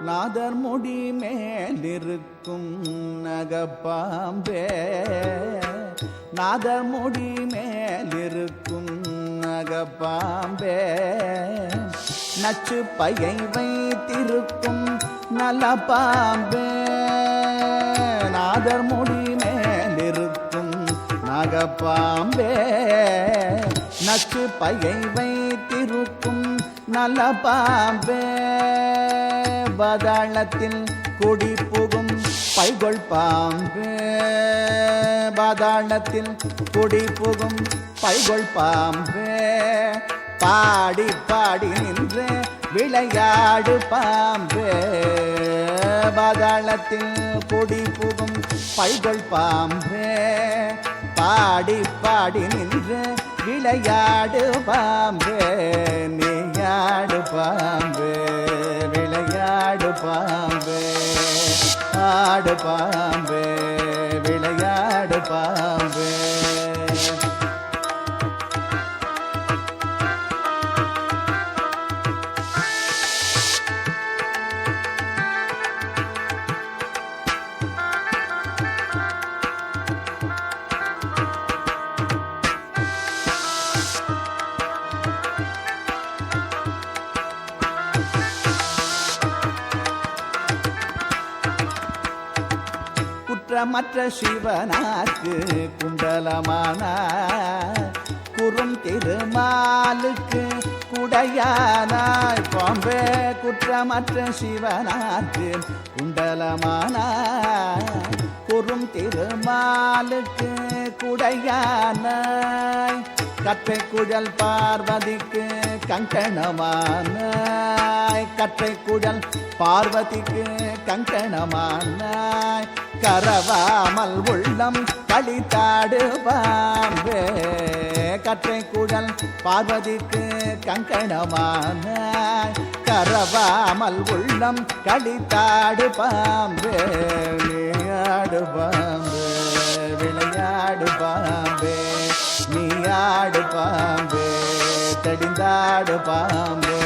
நாதர் முடி மேலிருக்கும் நகப்பாம்பே நாதர் முடி மேலிருக்கும் நகப்பாம்பே நச்சு பையை வைத்திருக்கும் நல்ல பாம்பே நாதர் முடி மேலிருக்கும் நகப்பாம்பே நச்சு பையை வைத்திருக்கும் நல்ல பாம்பே பாதாளத்தில் குடி புகும் பைகொள் பாம்பே பாதாளத்தில் குடி புகும் பைகொள் பாம்பே பாடி பாடி நின்று விளையாடு பாம்பே பாதாளத்தில் குடி புகும் பைகொள் பாம்பே பாடி பாடி நின்று விளையாடு பாம்பே நீயாடு பாம்பே விளையாடு பாம்பே ஆடு பாம்பே விளையாடு பாம்பே குற்றமற்ற சிவனாக்கு குண்டலமான குறும் திருமாலுக்கு குடையானாய் பாம்பே குற்றமற்ற சிவனாக்கு குண்டலமான குறும் திருமாலுக்கு குடையானாய் கற்றை குழல் பார்வதிக்கு கங்கணமானாய் கற்றை குழல் பார்வதிக்கு கங்கணமானாய் கரவாமல் உள்ளம் களித்தாடு பாம்பே கற்றை குழல் பார்வதிக்கு கங்கணமானாய் கரவாமல் உள்ளம் களித்தாடு பாம்பே நீயாடு பாம்பே விளையாடு பாம்பே நீயாடு பாம்பே தடிந்தாடு பாம்பே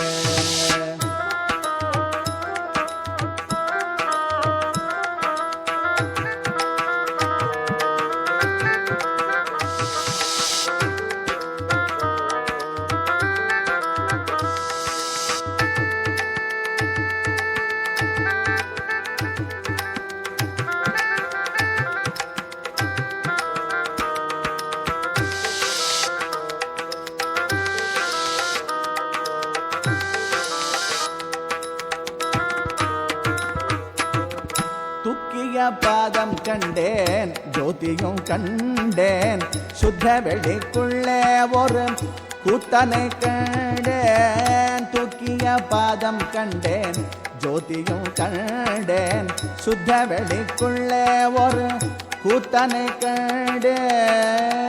பாதம் கண்டேன் ஜோதியும் கண்டேன் சுத்த வெளிக்குள்ளே ஒரு கூத்தனை கண்டேன் தூக்கிய பாதம் கண்டேன் ஜோதியும் கண்டேன் சுத்த வெளிக்குள்ளே ஒரு கூத்தனை கண்டேன்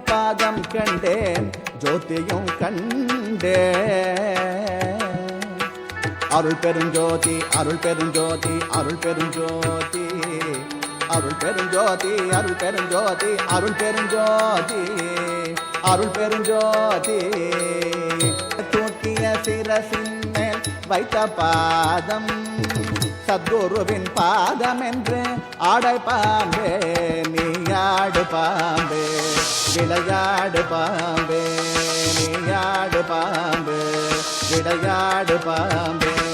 பாதம் கண்டேன் ஜோதியும் கண்டேன் அருள் பெருஞ்சோதி அருள் பெருஞ்சோதி அருள் பெருஞ்சோதி அருள் பெருஞ்சோதி அருள் பெருஞ்சோதி அருள் பெருஞ்சோதி அருள் பெருஞ்சோதி தூக்கிய சிரசின் மேல் வைத்த பாதம் சத்குருவின் பாதம் என்று ஆடை பாம்பே நீயாடு பாம்பே விளையாடு பாம்பே நீயாடு பாம்பே விளையாடு பாம்பே